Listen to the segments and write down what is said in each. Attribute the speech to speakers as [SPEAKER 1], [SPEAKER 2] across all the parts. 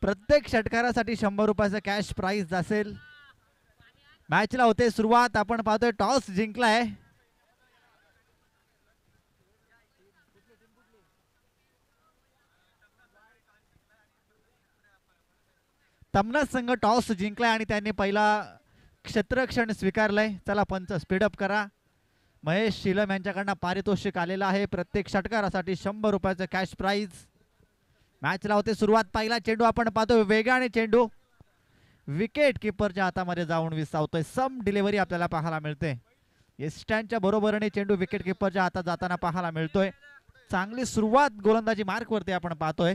[SPEAKER 1] प्रत्येक षटकारासाठी 100 रुपयाचं cash prize असेल। मॅचला होते सुरुवात। आपण पाहतोय टॉस जिंकलाय तमनाथ संघ, टॉस जिंकलाय आणि त्यांनी पहिला क्षेत्ररक्षण स्वीकारलंय। चला पंच स्पीडअप करा। महेश शिलम यांच्याकडनं पारितोषिक आलेलं आहे प्रत्येक षटकारासाठी 100 रुपयाचं कॅश प्राइज। मॅचला होते सुरुवात। पहिला चेंडू आपण पाहतोय वेगाने चेंडू विकेट किपरच्या हातामध्ये जाऊन विसावतोय। सम डिलिव्हरी आपल्याला पाहायला मिळते। एस्टॅनच्या बरोबरीने चेंडू विकेट किपरच्या हातात जाताना पाहायला मिळतोय। चांगली सुरुवात गोलंदाजी मार्क वरती आपण पाहतोय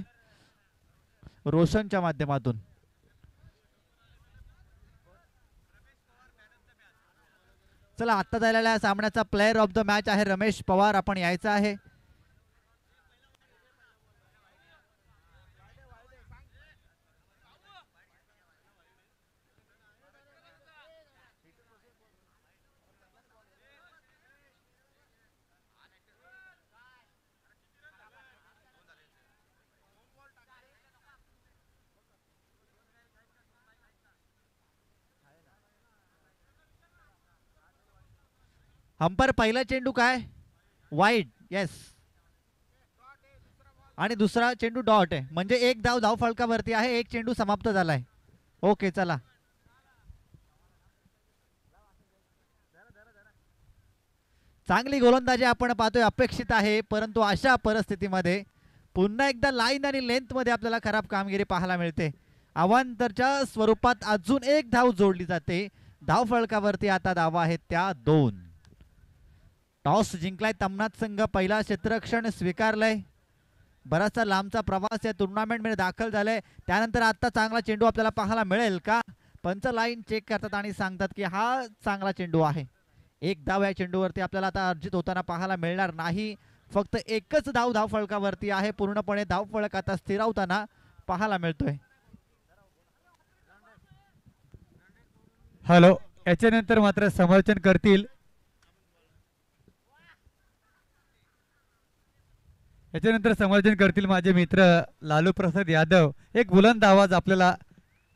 [SPEAKER 1] रोशनच्या माध्यमातून। चला आता झालेल्या सामन्याचा प्लेयर ऑफ द मॅच आहे रमेश पवार। आपण यायचं आहे। अंपर पहिला चेंडू काय वाईड, येस, आणि दुसरा चेंडू डॉट आहे म्हणजे एक धाव धाव फलकावरती आहे। एक चेंडू समाप्त झालाय। ओके चला चांगली गोलंदाजी आपण पाहतोय अपेक्षित आहे, परंतु अशा परिस्थितीमध्ये पुन्हा एकदा लाईन आणि लेंथ मध्ये आपल्याला खराब कामगिरी पाहायला मिळते। अवांतरच्या स्वरूपात अजून एक धाव जोडली जाते। धाव फलकावरती आता धावा आहेत त्या 2। टॉस जिंकलाय तमनाथ संघ, पहिला क्षेत्ररक्षण स्वीकारलंय। बराचसा लांबचा प्रवास या टुर्नामेंट मध्ये दाखल झालाय। त्यानंतर आता चांगला चेंडू आपल्याला पाहायला मिळेल का? पंच लाईन चेक करतात आणि सांगतात की हा चांगला चेंडू आहे। एक धाव या चेंडूवरती आपल्याला आता अर्जित होताना पाहायला मिळणार नाही। फक्त एकच धाव धाव फलकावरती आहे। पूर्णपणे धाव फलक आता स्थिरावताना पाहायला मिळतोय।
[SPEAKER 2] हॅलो, याच्यानंतर मात्र समालोचन करतील माझे मित्र लालू प्रसाद यादव। एक बुलंद आवाज आपल्याला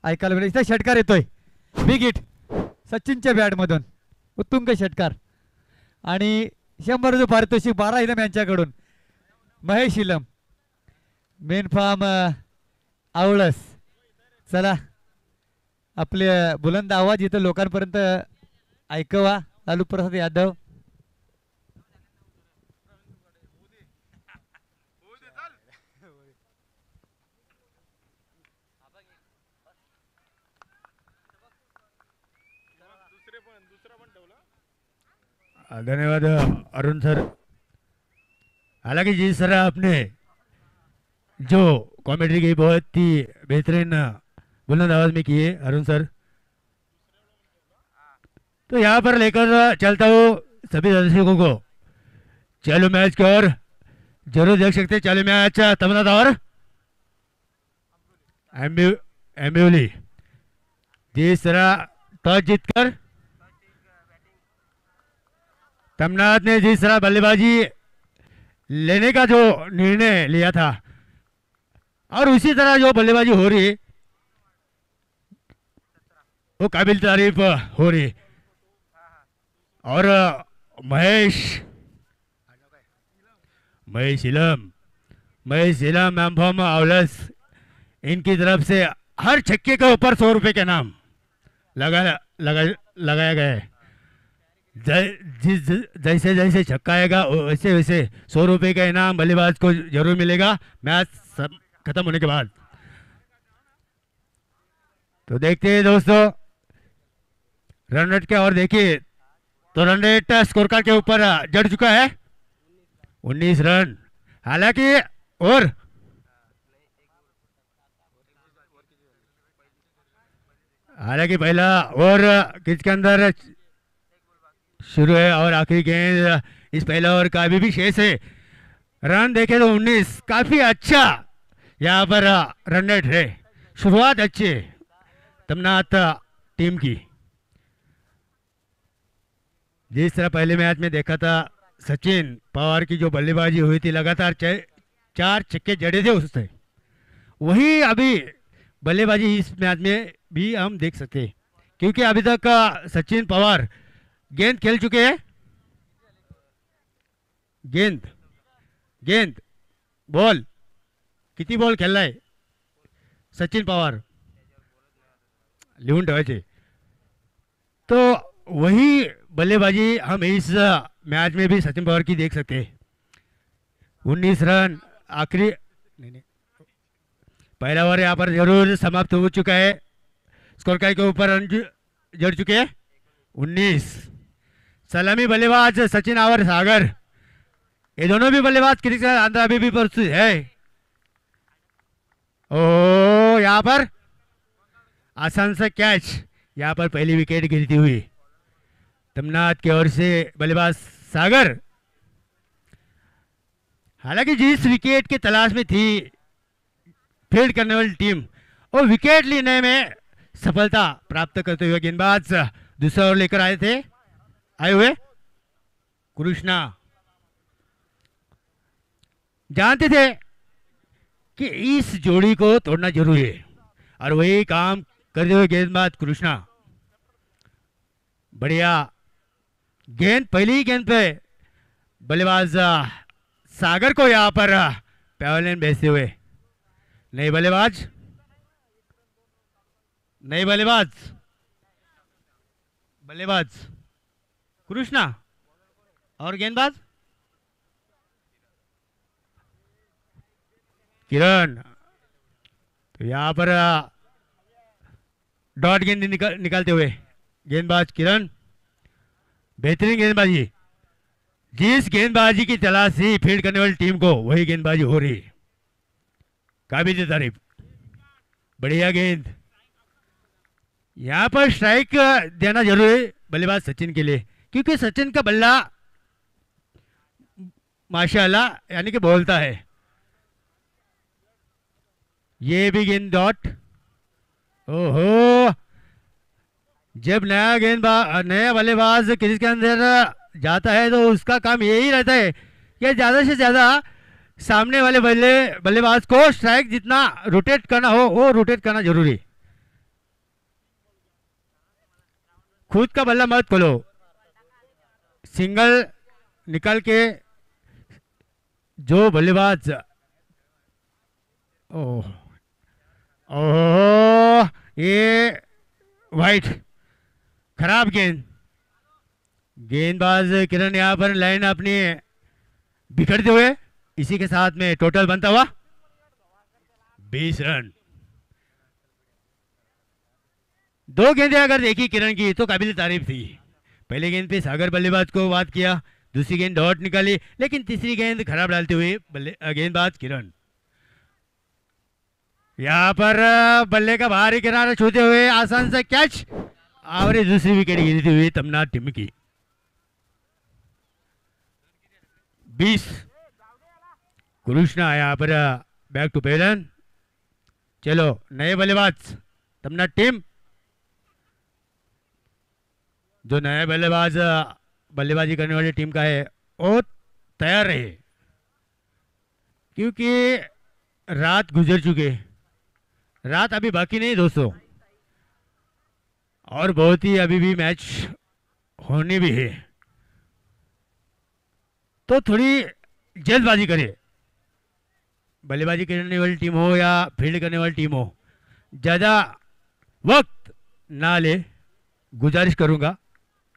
[SPEAKER 2] ऐकायला मिळेल। इथे षटकार येतोय, बिग हिट सचिनच्या बॅट मधून, उत्तुंग षटकार आणि 100 जो पारितोषिक 12 इलम यांच्याकडून। महेश इलम, मेन फार्म आवळस। चला आपले बुलंद आवाज इथं लोकांपर्यंत ऐकवा लालू प्रसाद यादव।
[SPEAKER 3] धन्यवाद अरुण सर। हालांकि जिस तरह आपने जो कॉमेडी की बहुत ही बेहतरीन बुलंद आवाज में की है अरुण सर, तो यहाँ पर लेकर चलता हूँ सभी दर्शकों को। चालू मैच की ओर जरूर देख सकते हैं। चालू मैच तमन्ना और एम्ब्यूली जिस तरह टॉस जीतकर तमन्ना ने जिस तरह बल्लेबाजी लेने का जो निर्णय लिया था और उसी तरह जो बल्लेबाजी हो रही है वो काबिल तारीफ हो रही है। और महेश इलम एम्फॉर्म आवलस, इनकी तरफ से हर छक्के के ऊपर 100 रुपए के नाम लगाया गया है। जैसे जैसे छक्का आएगा वैसे वैसे 100 रुपए का इनाम बल्लेबाज को जरूर मिलेगा मैच खत्म होने के बाद। तो देखते हैं दोस्तों रन रेट के, और देखिए तो रन रेट स्कोर कार्ड के ऊपर जड़ चुका है 19 रन। हालांकि और पहला और किस के अंदर शुरू है और आखिरी गेंद इस पहला ओवर का अभी भी शेष है। रन देखे तो 19, काफी अच्छा यहाँ पर रन रेट है। शुरुआत अच्छी है तमन्नाथ टीम की। जिस तरह पहले मैच में देखा था सचिन पवार की जो बल्लेबाजी हुई थी, लगातार 4 छक्के जड़े थे उससे, वही अभी बल्लेबाजी इस मैच में भी हम देख सकते हैं, क्योंकि अभी तक सचिन पवार गेंद खेल चुके हैं। गेंद गेंद बॉल किती बॉल खेळलाय सचिन पवार लिहून ठेवायचे। तो वही बल्लेबाजी हम इस मैच में भी सचिन पवार की देख सकते हैं। 19 रन आखिरी नहीं, पहला ओवर यहाँ पर जरूर समाप्त हो चुका है। स्कोर कार्ड के ऊपर रन जड़ चुके हैं 19। सलामी बल्लेबाज सचिन और सागर, ये दोनों भी बल्लेबाज क्रिकेट अंदर अभी भी प्रस्तुत है। ओ यहाँ पर आसान सा कैच, यहाँ पर पहली विकेट गिरती हुई तमनाथ की ओर से बल्लेबाज सागर। हालांकि जिस विकेट की तलाश में थी फील्ड करने वाली टीम, वो विकेट लेने में सफलता प्राप्त करते हुए गेंदबाज दूसरा ओवर लेकर आए हुए कृष्णा जानते थे कि इस जोड़ी को तोड़ना जरूरी है, और वही काम करते हुए गेंदबाज कृष्णा। बढ़िया गेंद, पहली गेंद पे बल्लेबाज सागर को यहां पर पैवलियन भेजते हुए नए बल्लेबाज कृष्णा और गेंदबाज किरण। तो यहां पर डॉट गेंद निकालते हुए गेंदबाज किरण, बेहतरीन गेंदबाजी। जिस गेंदबाजी की तलाश थी फील्ड करने वाली टीम को, वही गेंदबाजी हो रही, काबिल तारीफ। बढ़िया गेंद, यहां पर स्ट्राइक देना जरूरी है बल्लेबाज सचिन के लिए, क्योंकि सचिन का बल्ला माशाल्लाह यानी कि बोलता है। ये भी गेंद डॉट। ओहो, जब नया बल्लेबाज क्रीज के अंदर जाता है तो उसका काम यही रहता है कि ज्यादा से ज्यादा सामने वाले बल्लेबाज को स्ट्राइक जितना रोटेट करना हो वो रोटेट करना जरूरी। खुद का बल्ला मत खोलो, सिंगल निकाल के जो बल्लेबाज ओह ये वाइट, खराब गेंदबाज किरण यहां पर लाइन अपनी बिखरते हुए, इसी के साथ में टोटल बनता हुआ 20 रन। दो गेंदें अगर देखी किरण की तो काबिल तारीफ थी। पहले गेंद पे सागर बल्लेबाज को बात किया, दूसरी गेंद डॉट निकाली, लेकिन तीसरी गेंद खराब डालते हुए गेंदबाज किरण। यहां पर बल्ले का बाहरी किनारा छूते हुए आसान से कैच, और दूसरी विकेट गिरती हुई तमन्ना टीम की 20। कृष्णा यहाँ पर बैक टू पेलन। चलो नए बल्लेबाज तमन्ना टीम, जो नया बल्लेबाजी करने वाली टीम का है वो तैयार रहे, क्योंकि रात गुजर चुके, रात अभी बाकी नहीं दोस्तों, और बहुत ही अभी भी मैच होने भी है। तो थोड़ी जल्दबाजी करे, बल्लेबाजी करने वाली टीम हो या फील्ड करने वाली टीम हो, ज़्यादा वक्त ना ले, गुजारिश करूंगा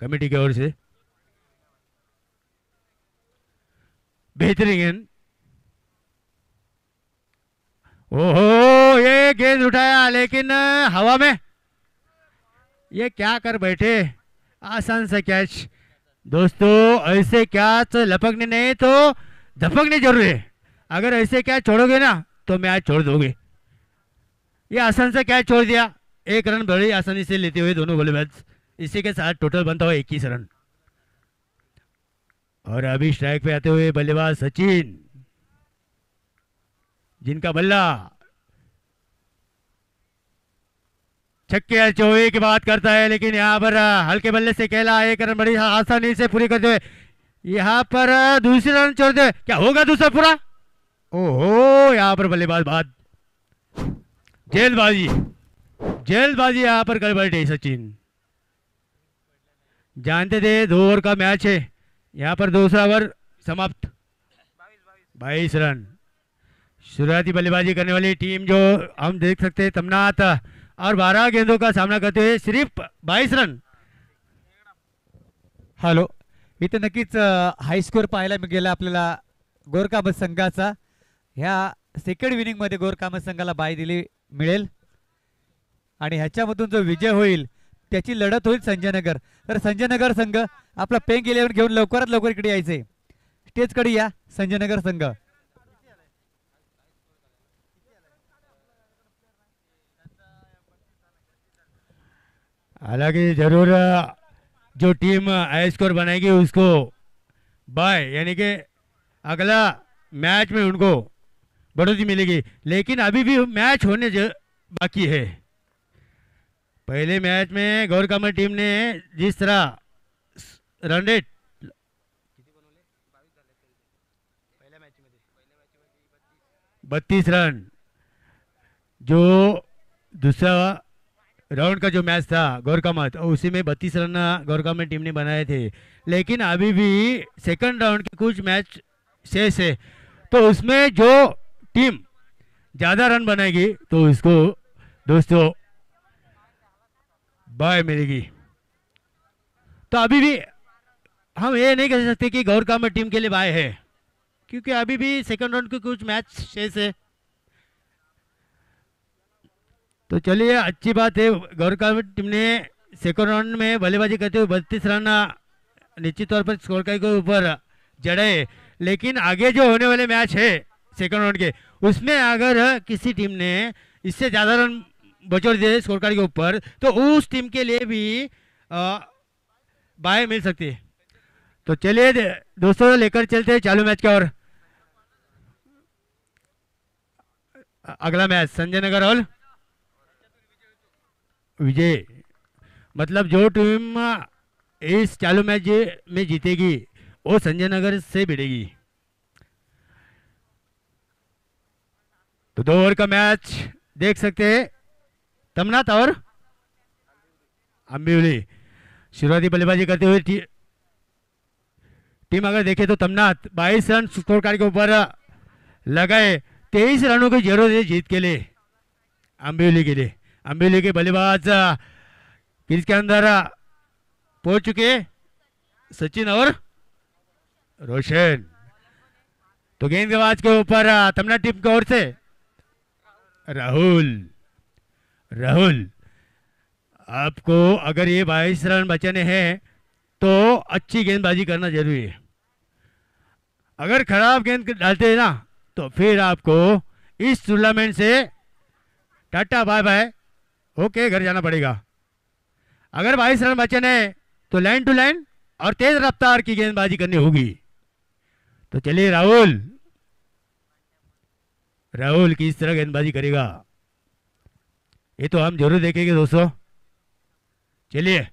[SPEAKER 3] कमेटी की ओर से। बेहतरीन, ओहो ये गेंद उठाया लेकिन हवा में, ये क्या कर बैठे, आसान सा कैच। दोस्तों ऐसे कैच लपकने नहीं तो धपकने जरूर है, अगर ऐसे कैच छोड़ोगे ना तो मैच छोड़ दोगे। ये आसान सा कैच छोड़ दिया, 1 रन बड़ी आसानी से लेते हुए दोनों बल्लेबाज, इसी के साथ टोटल बनता हुआ 21 रन। और अभी स्ट्राइक पे आते हुए बल्लेबाज सचिन, जिनका बल्ला छक्के चौके की बात करता है, लेकिन यहाँ पर हल्के बल्ले से कहला 1 रन बड़ी आसानी से पूरी करते हुए यहाँ पर दूसरी रन छोड़ दे, क्या होगा दूसरा पूरा। ओहो यहाँ पर बल्लेबाज बाद जल्दबाजी, जल्दबाजी यहाँ पर कर बैठे सचिन। जानते थे 2 ओवर का मैच है, यहाँ पर दूसरा ओवर समाप्त। 22 रन। शुरुआती बल्लेबाजी करने वाली टीम जो हम देख सकते हैं तमनात, और 12 गेंदों का सामना करते हुए सिर्फ 22 रन।
[SPEAKER 2] हॅलो, इथे नक्कीच हाय स्कोअर पाहायला गेला आपल्याला गोरकामत संघाचा. ह्या सेकंड विनिंग मध्ये गोरकामत संघाला बाय दिली मिळेल आणि ह्याच्यामधून जो विजय होईल त्याची लढत होईल संजय नगर. तर संजय नगर संघ आपला पेंग 11 घेऊन लवकरात लवकर इकडे यायचे. स्टेजकडे या संजय नगर संघ.
[SPEAKER 3] हालांकि जरूर जो टीम हाई स्कोर बनाएगी उसको बाय यानी कि अगला मैच में उनको बढ़ोतरी मिलेगी, लेकिन अभी भी मैच होने बाकी है। पहले मैच में गौरकामत टीम ने जिस तरह रन रेट 32 रन, जो दूसरा राउंड का जो मैच था गौरकामत, उसी में 32 रन गौरकामत टीम ने बनाए थे, लेकिन अभी भी सेकंड राउंड के कुछ मैच शेष है, तो उसमें जो टीम ज़्यादा रन बनाएगी तो उसको दोस्तों बाय मिलेगी। तो अभी भी हम ये नहीं कह सकते कि गौरकामत टीम के लिए बाय है, क्योंकि अभी भी सेकंड राउंड के कुछ मैच शेष है। तो चलिए, अच्छी बात है, गौरकामत टीम ने सेकंड राउंड में बल्लेबाजी करते हुए 32 रन निश्चित तौर पर स्कोर कार्ड के ऊपर जड़े, लेकिन आगे जो होने वाले मैच है सेकंड राउंड के, उसमें अगर किसी टीम ने इससे ज़्यादा रन बचौड़ दिए स्कोर कार्ड के ऊपर, तो उस टीम के लिए भी बाय मिल सकती है। तो चलिए दोस्तों, लेकर चलते हैं चालू मैच की ओर। अगला मैच संजय नगर और विजय, मतलब जो टीम इस चालू मैच में जीतेगी वो संजय नगर से भिड़ेगी। तो 2 ओवर का मैच देख सकते हैं, तमनात और अंबिवली शुरुआती बल्लेबाजी करते हुए टीम अगर देखे तो तमनात 22 रन स्कोर कार्ड के ऊपर लगाए, 23 रनों की जरूरत है जीत के लिए अंबिवली के लिए। अंबिवली के बल्लेबाज क्रीज के अंदर पहुंच चुके सचिन और रोशन। तो गेंदबाज के ऊपर तमन्ना टीम की ओर से राहुल। राहुल, आपको अगर ये 22 रन बचाने हैं तो अच्छी गेंदबाजी करना जरूरी है। अगर खराब गेंद डालते हैं ना तो फिर आपको इस टूर्नामेंट से टाटा बाय बाय ओके घर जाना पड़ेगा। अगर 22 रन बचाने हैं तो लाइन टू लाइन और तेज रफ्तार की गेंदबाजी करनी होगी। तो चलिए राहुल, राहुल किस तरह गेंदबाजी करेगा ये तो हम जरूर देखेंगे दोस्तों। चलिए,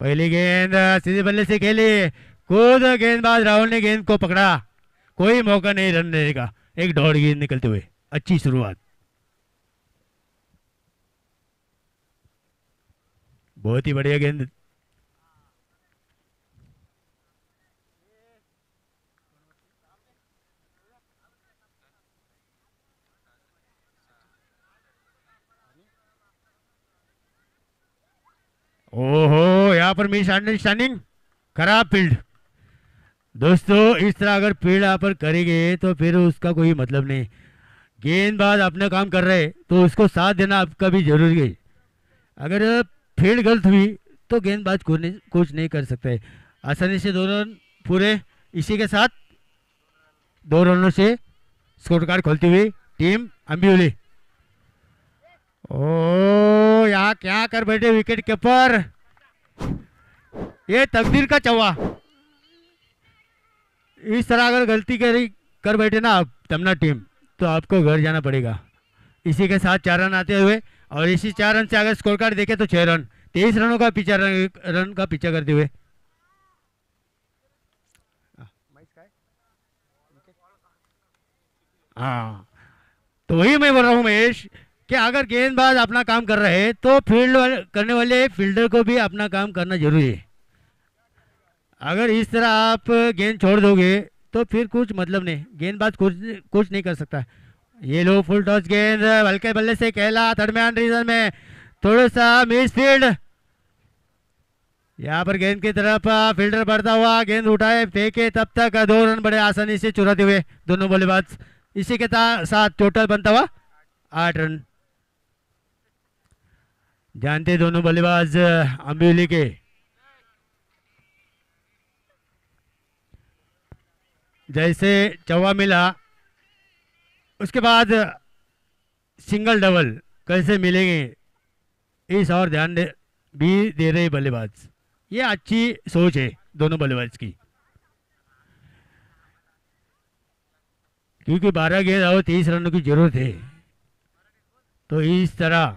[SPEAKER 3] पहली गेंद सीधे बल्ले से खेली, खुद गेंदबाज राहुल ने गेंद को पकड़ा, कोई मौका नहीं रन देने का, एक दौड़ गेंद निकलते हुए अच्छी शुरुआत, बहुत ही बढ़िया गेंद। ओहो, यहाँ पर मिस अंडरस्टैंडिंग, खराब फील्ड। दोस्तों इस तरह अगर फील्ड यहाँ पर करेंगे तो फिर उसका कोई मतलब नहीं। गेंदबाज अपना काम कर रहे तो उसको साथ देना आपका भी जरूरी है। अगर फील्ड गलत हुई तो गेंदबाज कुछ नहीं कर सकते। आसानी से 2 रन पूरे, इसी के साथ 2 रनों से स्कोर कार्ड खोलती हुई टीम अंबिवली। ओ, यहाँ क्या कर बैठे विकेट कीपर, ये तकदीर का चौवा। इस तरह अगर गलती कर बैठे ना आप तमन्ना टीम, तो आपको घर जाना पड़ेगा। इसी के साथ 4 रन आते हुए, और इसी 4 रन से अगर स्कोर कार्ड देखे तो 6 रन, 23 रनों का पीछा, रन का पीछा करते हुए हाँ, तो वही मैं बोल रहा हूँ महेश कि अगर गेंदबाज अपना काम कर रहे हैं तो करने वाले फील्डर को भी अपना काम करना जरूरी है। अगर इस तरह आप गेंद छोड़ दोगे तो फिर कुछ मतलब नहीं, गेंदबाज कुछ नहीं कर सकता। ये लो फुल टॉस गेंद हल्के बल्ले से कहला दरमियान रीजन में थोड़ा सा मिस फील्ड। यहाँ पर गेंद की तरफ फील्डर बढ़ता हुआ गेंद उठाए फेंके तब तक 2 रन बड़े आसानी से चुराते हुए दोनों बल्लेबाज। इसी के साथ टोटल बनता हुआ 8 रन। जानते दोनों बल्लेबाज अंबिवली के। जैसे चौवा मिला उसके बाद सिंगल डबल कैसे मिलेंगे इस और ध्यान भी दे रहे बल्लेबाज। ये अच्छी सोच है दोनों बल्लेबाज की, क्योंकि 12 गेंद और 30 रनों की जरूरत है। तो इस तरह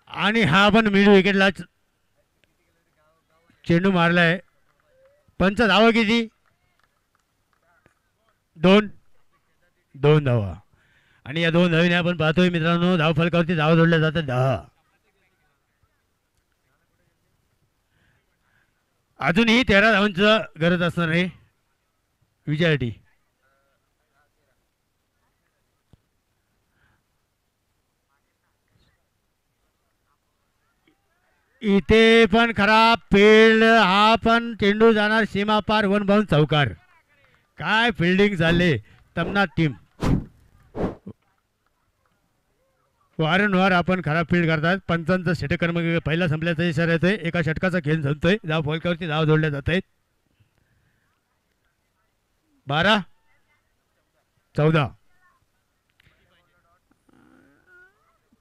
[SPEAKER 3] आणि हा पण मिड विकेटला चेंडू मारलाय. पंच धावा किती? 2 धावा. आणि या 2 धावीने आपण पाहतोय मित्रांनो धाव फलकावरती धावा जोडल्या जातात 10. अजूनही 13 धावांचं गरज असणार आहे विजयासाठी. इथे पण खराब फील्ड. हा पण चेंडू जाणार सीमा पार. 1 बाउंड चौकार. काय फिल्डिंग झाले तमना टीम. वारंवार आपण खराब फील्ड करतात. पंचांचा षटकर्म पहिला संपल्याचा इशारा येतोय. एका षटकाचा खेळ संपतोय. धाव फलकावरती धाव जोडल्या जात आहेत. 12 14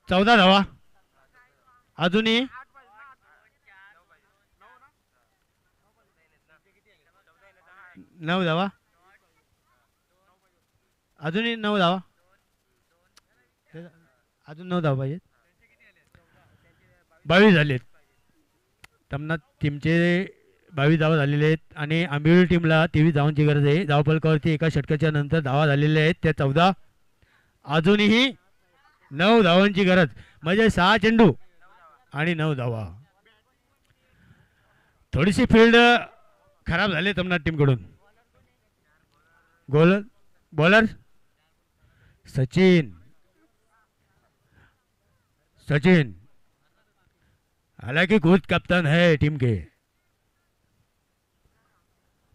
[SPEAKER 3] 14 धावा. अजूनही 9 धावा. अजूनही 9 धावा. अजून 9 धावा पाहिजेत. 22 झालेत. तमना टीमचे 22 धावा झालेले आहेत आणि आंबिवली टीमला 23 धावांची गरज आहे. धावफलकावरती एका षटकाच्या नंतर धावा झालेल्या आहेत त्या 14. अजूनही 9 धावांची गरज म्हणजे 6 चेंडू आणि 9 धावा. थोडीशी फील्ड खराब झाली तमना टीमकडून. बॉलर सचिन. हालांकि खुद कप्तान है टीम के.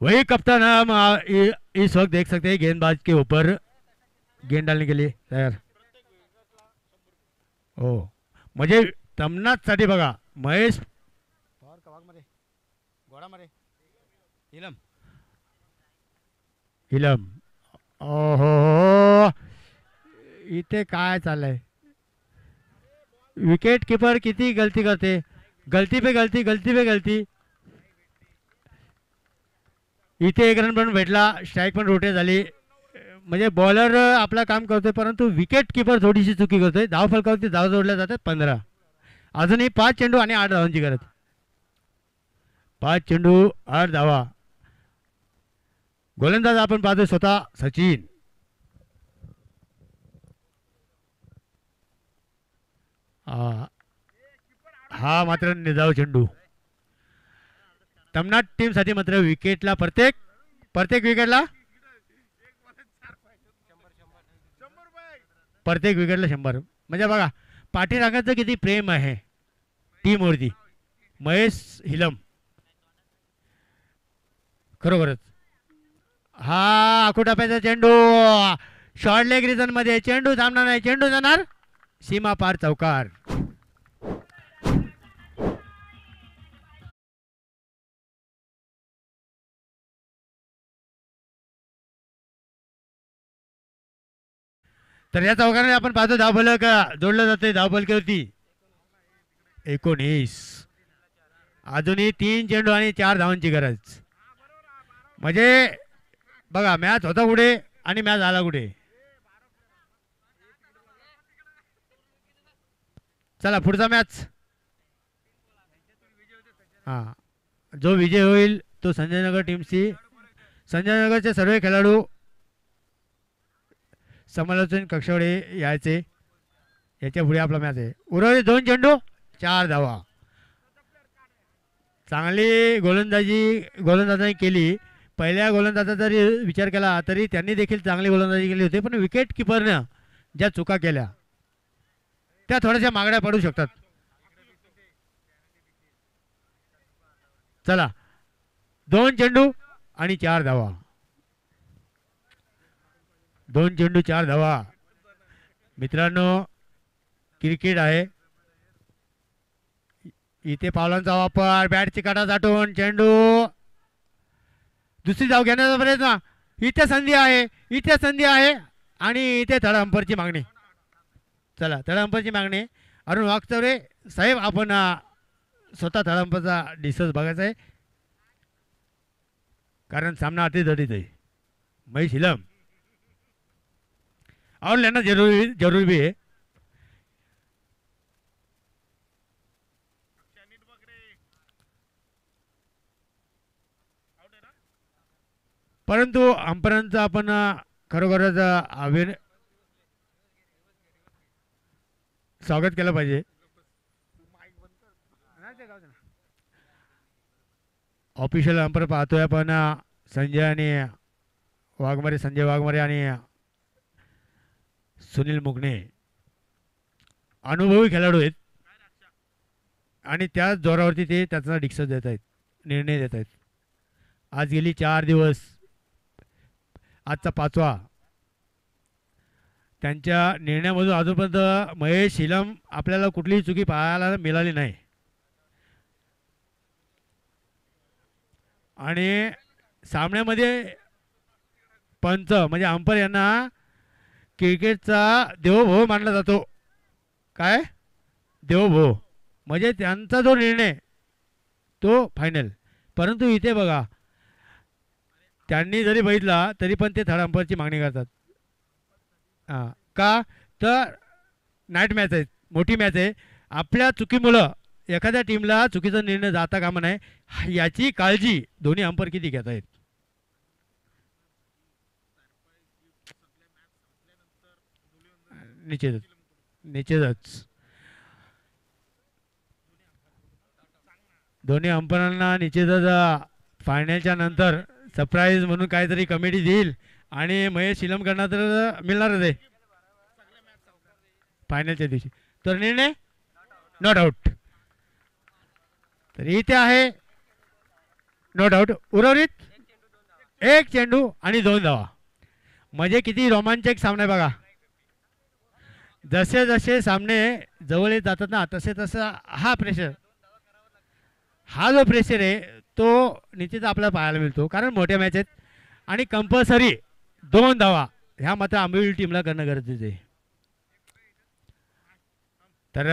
[SPEAKER 3] वही कप्तान हम इस वक्त देख सकते हैं गेंदबाज के ऊपर गेंद डालने के लिए तैयार. ओ म्हणजे तमनाच साठी बघा महेश हिलम. ओहो इथे काय चाललंय. विकेट कीपर किती गलती करते. गलती पे गलती. इथे 1 रन पण भेटला. स्ट्राईक पण रोटेट झाली. म्हणजे बॉलर आपला काम करतोय परंतु विकेट कीपर थोडीशी चुकी करतोय. धाव फलकावरती धाव जोडल्या जातात 15. अजूनही 5 चेंडू आणि 8 धावांची गरज. 5 चेंडू 8 धावा. गोलंदाज आपण पाहतो स्वतः सचिन. हा मात्र निजाव चेंडू. तमनाट टीम साठी मात्र विकेटला प्रत्येक विकेटला 100. म्हणजे बघा पाठीराखाचं किती प्रेम आहे टीमवरती. महेश हिलम खरोखरच. हा आखोटाप्याचा चेंडू शॉर्ट लेग रिजन मध्ये. चेंडू थांबणार नाही. चेंडू जाणार सीमा पार चौकार. तर या चौकाने आपण पाहतो धावफलक जोडलं जाते धावफलकावरती 19. अजूनही 3 चेंडू आणि 4 धावांची गरज. म्हणजे बघा मॅच होता कुठे आणि मॅच आला कुठे. चला पुढचा मॅच हां जो विजय होईल तो संजयनगर टीमशी संजयनगरचे सर्व खेळाडू समालोचन कक्षाकडे यायचे. याच्या पुढे आपला मॅच आहे. उर्वरित 2 चेंडू 4 धावा. चांगली गोलंदाजांनी केली. पहिल्या गोलंदाजा जरी विचार केला तरी त्यांनी देखील चांगली गोलंदाजी केली होती, पण विकेट किपरनं ज्या चुका केल्या त्या थोड्याशा मागण्या पडू शकतात. चला 2 चेंडू आणि 4 धावा. 2 चेंडू 4 धावा. मित्रांनो क्रिकेट आहे. इथे पावलांचा वापर, बॅटची काटा साठवून चेंडू दुसरी धाव घेण्याचा प्रयत्न. इथे संधी आहे, इथे संधी आहे आणि इथे थर्ड अंपरची मागणी. चला थर्ड अंपरची मागणी. अरुण वागचौरे साहेब आपण स्वतः थर्ड अंपरचा डिस्कस बघायचा आहे कारण सामना अति जटिल आहे. महेश हिलम और लेना जरूरी भी है. परंतु अंपरांचं आपण खरोखरच स्वागत केलं पाहिजे. ऑफिशियल अंपर पाहतोय आपण संजय वाघमारे आणि सुनील मुगणे अनुभवी खेळाडू आहेत आणि त्याच जोरावरती ते त्याचा डिस्कस देत आहेत, निर्णय देत आहेत. आज गेली 4 दिवस, आजचा 5वा. त्यांच्या निर्णयामधून अजूनपर्यंत महेश हिलम आपल्याला कुठलीही चुकी पाहायला मिळाली नाही. आणि सामन्यामध्ये पंच म्हणजे अंपर यांना क्रिकेटचा देवभव मानला जातो. काय देवभव म्हणजे त्यांचा जो निर्णय तो फायनल. परंतु इथे बघा त्यांनी जरी बघितला तरी पण ते थर्ड अंपरची मागणी करतात. हां का तर नाईट मॅच आहे, मोठी मॅच आहे. आपल्या चुकीमुळं एखाद्या टीमला चुकीचा निर्णय जाता कामा नये याची काळजी दोन्ही अंपर किती घेत आहेत. निश्चितच दोन्ही अंपरांना निश्चितच फायनलच्या नंतर सरप्राईज म्हणून काहीतरी कमिटी देईल आणि महेश शिलमकरांना तर मिळणारच आहे फायनलच्या दिवशी. तर निर्णय नॉट आउट. तर इथे आहे नॉट आउट. उर्वरित 1 चेंडू आणि 2 धावा. म्हणजे किती रोमांचक सामना बघा. जसे जसे सामने जवळ येत जातात ना तसे तसा हा जो प्रेशर आहे तो निश्चित आपल्याला पाहायला मिळतो कारण मोठ्या मॅच आहेत आणि कंपल्सरी 2 धावा ह्या मात्र आंबेवली टीमला करणं गरजेचं आहे. तर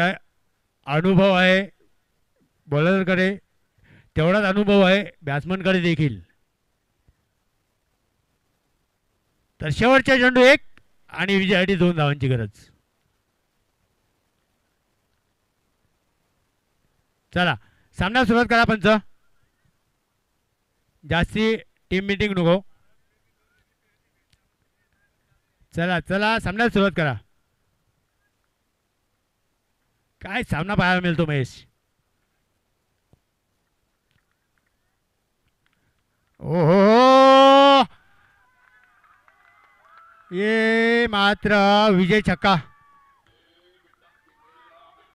[SPEAKER 3] अनुभव आहे बॉलरकडे, तेवढाच अनुभव आहे बॅट्समनकडे देखील. तर शेवटच्या चेंडू 1 आणि विजयासाठी 2 धावांची गरज. चला सामन्याला सुरुवात करा. पंच जास्ती टीम मीटिंग नको. चला चला सामन्याला सुरुवात करा. काय सामना पाहायला मिळतो महेश. ओहो ये मात्र विजय छक्का.